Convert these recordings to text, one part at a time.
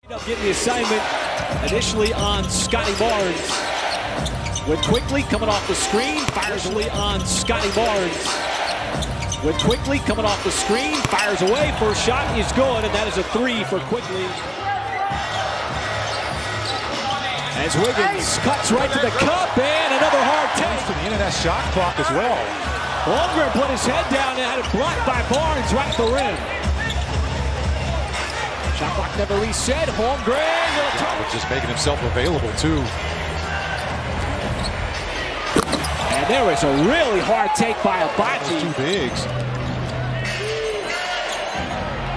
Getting the assignment initially on Scotty Barnes. With Quickly coming off the screen, fires away on Scotty Barnes. With Quickly coming off the screen, fires away. First shot is good, and that is a three for Quickly. As Wiggins cuts right to the cup, and another hard take. To the end of that shot clock as well. Holmgren put his head down and had it blocked by Barnes right at the rim. Shot clock never reset. Holmgren was just making himself available too. And there was a really hard take by Abaji. Two bigs.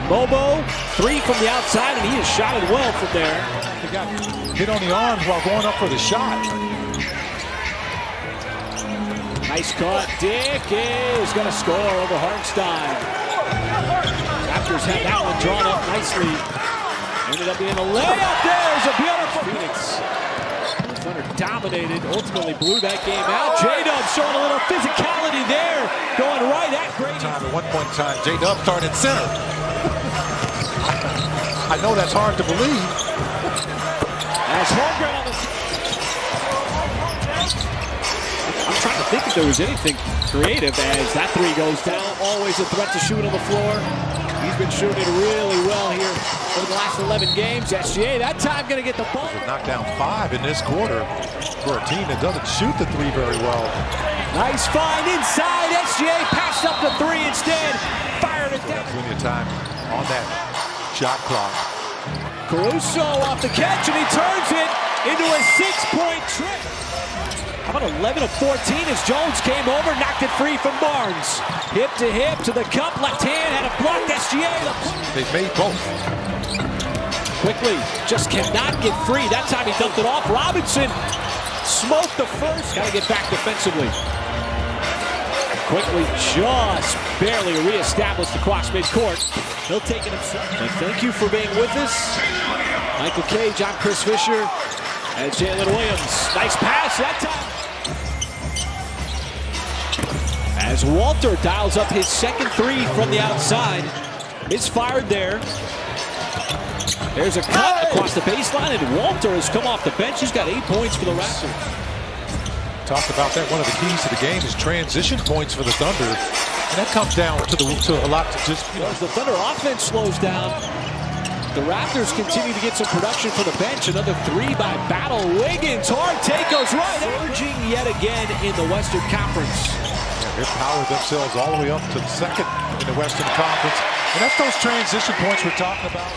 Bobo, three from the outside, and he has shot it well from there. He got hit on the arms while going up for the shot. Nice cut. Dick is going to score over Hartenstein. Raptors had that one drawn up nicely. Ended up being a layup. There's a beautiful Phoenix. Thunder dominated, ultimately blew that game out. J-Dub showing a little physicality there, going right at Grady. At one point in time, J-Dub started center. I know that's hard to believe. As Holmgren on the... I'm trying to think if there was anything creative as that three goes down. Always a threat to shoot on the floor. He's been shooting it really well here over the last 11 games. SGA that time going to get the ball. Knocked down 5 in this quarter for a team that doesn't shoot the three very well. Nice find inside. SGA passed up the three instead. Fired it down. Plenty of time on that shot clock. Caruso off the catch, and he turns it into a 6-point trick. How about 11 of 14 as Jones came over, knocked it free from Barnes. Hip to the cup, left hand, had it blocked. SGA. They've made both. Quickly, just cannot get free. That time he dumped it off. Robinson smoked the first. Got to get back defensively. Quickly just barely reestablished across midcourt. He'll take it himself. And thank you for being with us. Michael Cage, I'm Chris Fisher. And Jalen Williams. Nice pass that time. As Walter dials up his second three from the outside. It's fired there. There's a cut across the baseline, and Walter has come off the bench. He's got 8 points for the Raptors. Talked about that. One of the keys to the game is transition points for the Thunder. And that comes down to a lot to just, As the Thunder offense slows down, the Raptors continue to get some production for the bench. Another three by Battle. Wiggins, hard take goes right. Surging yet again in the Western Conference. They've powered themselves all the way up to the second in the Western Conference. And that's those transition points we're talking about.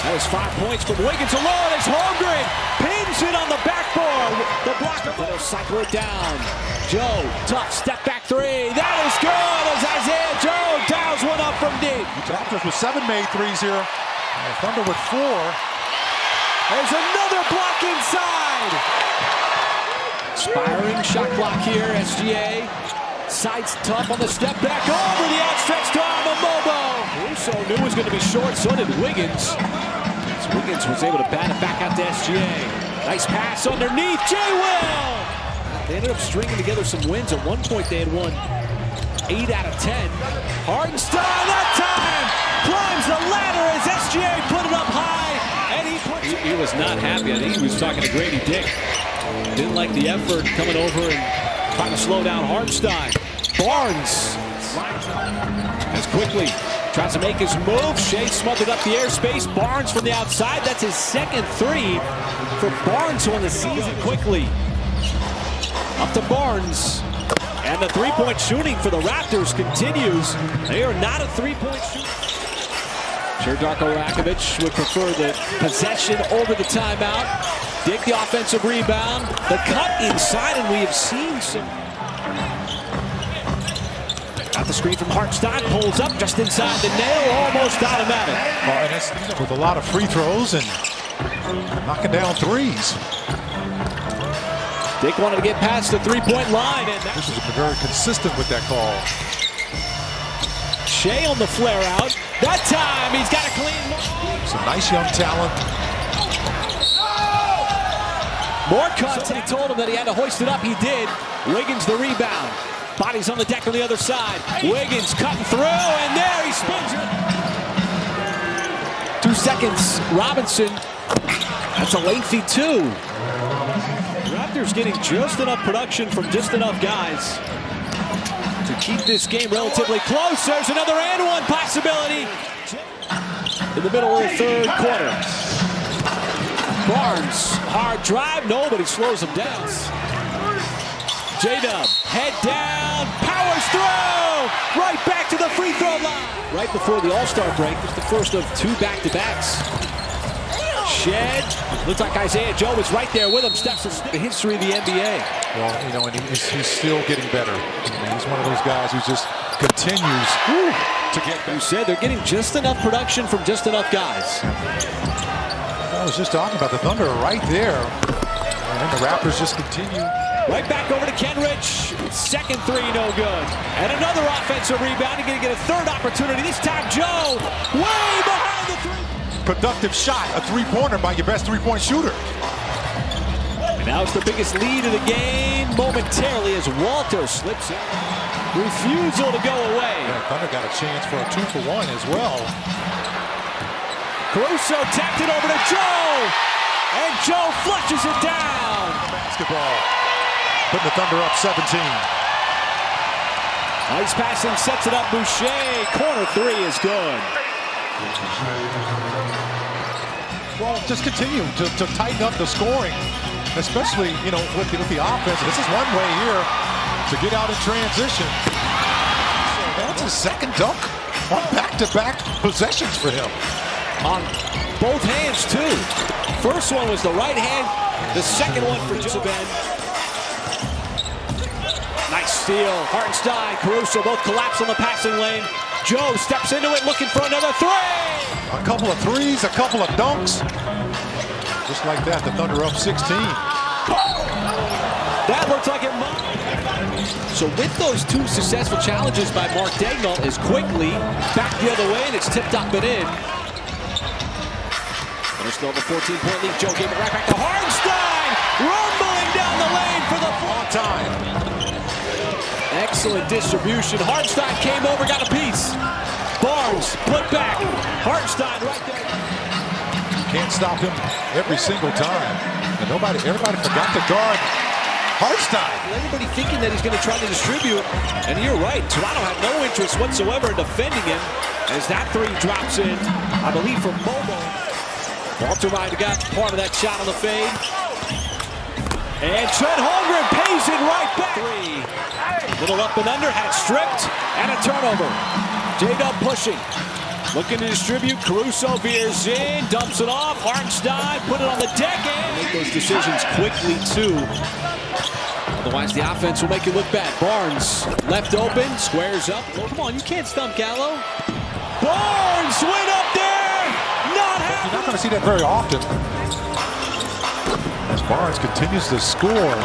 That was 5 points from Wiggins alone as Holmgren pins it on the backboard. The blocker, they'll cycle it down. Joe, tough step back three. That is good as Isaiah Joe dials one up from deep. Raptors with 7 made threes here. And Thunder with 4. There's another block inside. Expiring shot clock here, SGA. Sides tough on the step back over the outstretched arm of Bobo. Caruso knew it was going to be short, so did Wiggins. As Wiggins was able to bat it back out to SGA. Nice pass underneath, J-Will. They ended up stringing together some wins. At one point they had won 8 out of 10. Hartenstein that time climbs the ladder as SGA put it up high, and he was not happy. I think he was talking to Grady Dick. Didn't like the effort coming over and trying to slow down Hartenstein. Barnes as Quickly tries to make his move. Shea smothered up the airspace. Barnes from the outside. That's his second three for Barnes on the season. Quickly up to Barnes. And the three-point shooting for the Raptors continues. They are not a three-point shooter. Sure, Darko Rakovic would prefer the possession over the timeout. Dick the offensive rebound. The cut inside, and we have seen some. Got the screen from Hartenstein. Pulls up just inside the nail. Almost automatic. And that's with a lot of free throws and knocking down threes. Dick wanted to get past the three-point line. And this is very consistent with that call. Shea on the flare out. That time he's got a clean look. Some nice young talent. More cuts, and he told him that he had to hoist it up. He did. Wiggins the rebound. Bodies on the deck on the other side. Wiggins cutting through, and there he spins it. 2 seconds. Robinson That's a lengthy two. Raptors getting just enough production from just enough guys To keep this game relatively close. There's another and one possibility. In the middle of the third quarter. Barnes, hard drive. Nobody slows him down. J-Dub, head down, powers through. Right back to the free throw line. Right before the All-Star break. It's the first of two back-to-backs. Shed. Looks like Isaiah Joe is right there with him. Steps the history of the NBA. Well, you know, and he's still getting better. He's one of those guys who just continues to get better. You said they're getting just enough production from just enough guys. I was just talking about the Thunder right there. And the Raptors just continue. Right back over to Kenrich. Second three, no good. And another offensive rebound. He's going to get a third opportunity. This time, Joe way behind the three. Productive shot, a three-pointer by your best three-point shooter. And now it's the biggest lead of the game momentarily as Walter slips in. Refusal to go away. Yeah, Thunder got a chance for a 2-for-1 as well. Caruso tapped it over to Joe. And Joe flushes it down. Basketball. Putting the Thunder up 17. Nice passing, sets it up. Boucher. Corner three is good. Well, just continue to tighten up the scoring, especially, you know, with the offense. This is one way here to get out in transition. So that's his second dunk on back-to-back possessions for him. On both hands, too. First one was the right hand. The second one for Joe. Nice steal. Hartenstein, Caruso both collapse on the passing lane. Joe steps into it looking for another three. A couple of threes, a couple of dunks. Just like that, the Thunder up 16. That looks like it might. So with those two successful challenges by Mark Daigneault is quickly back the other way, and it's tipped up and in. They're still the 14-point lead. Joe gave it right back to Hartenstein. Rumbling down the lane for the On time. excellent distribution. Hartenstein came over, got a piece. Barnes, put back. Hartenstein right there. Can't stop him every single time. And everybody forgot to guard Hartenstein. Everybody thinking that he's going to try to distribute. And you're right, Toronto had no interest whatsoever in defending him as that three drops in, I believe, from Mobo. Walter might have got part of that shot on the fade. And Chet Holmgren pays it right back. Three. Little up and under, had stripped, and a turnover. J-Dub pushing. Looking to distribute. Caruso veers in, dumps it off. Hartenstein put it on the deck and make those decisions quickly, too. Otherwise, the offense will make it look bad. Barnes left open, squares up. Oh, come on, you can't stump Gallo. Barnes went up there. Not happening. You're not going to see that very often. As Barnes continues to score,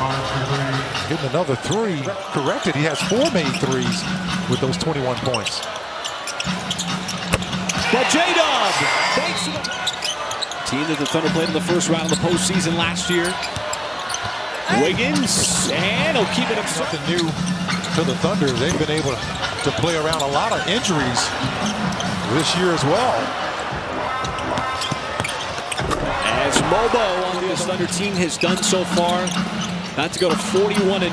getting another three. Corrected, he has 4 made threes with those 21 points. But J-Dub thanks to the team that the Thunder played in the first round of the postseason last year. Wiggins, and he'll keep it up. Something new to the Thunder. They've been able to play around a lot of injuries this year as well. As Mobo on this Thunder team has done so far, not to go to 41-9.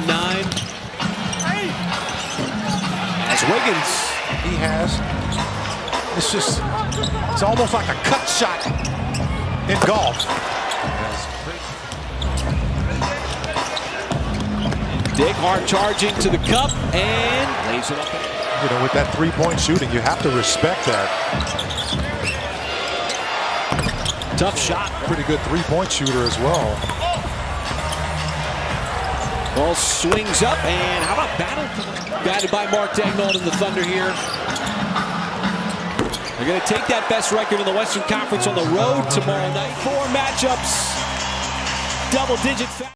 As Wiggins, He has. It's almost like a cut shot in golf. Dick hard charging to the cup and lays it up. You know, with that three-point shooting, you have to respect that. Tough shot. Pretty good three-point shooter as well. Ball swings up, and how about batted by Mark Daigneault in the Thunder here. They're going to take that best record in the Western Conference on the road tomorrow night. 4 matchups, double-digit.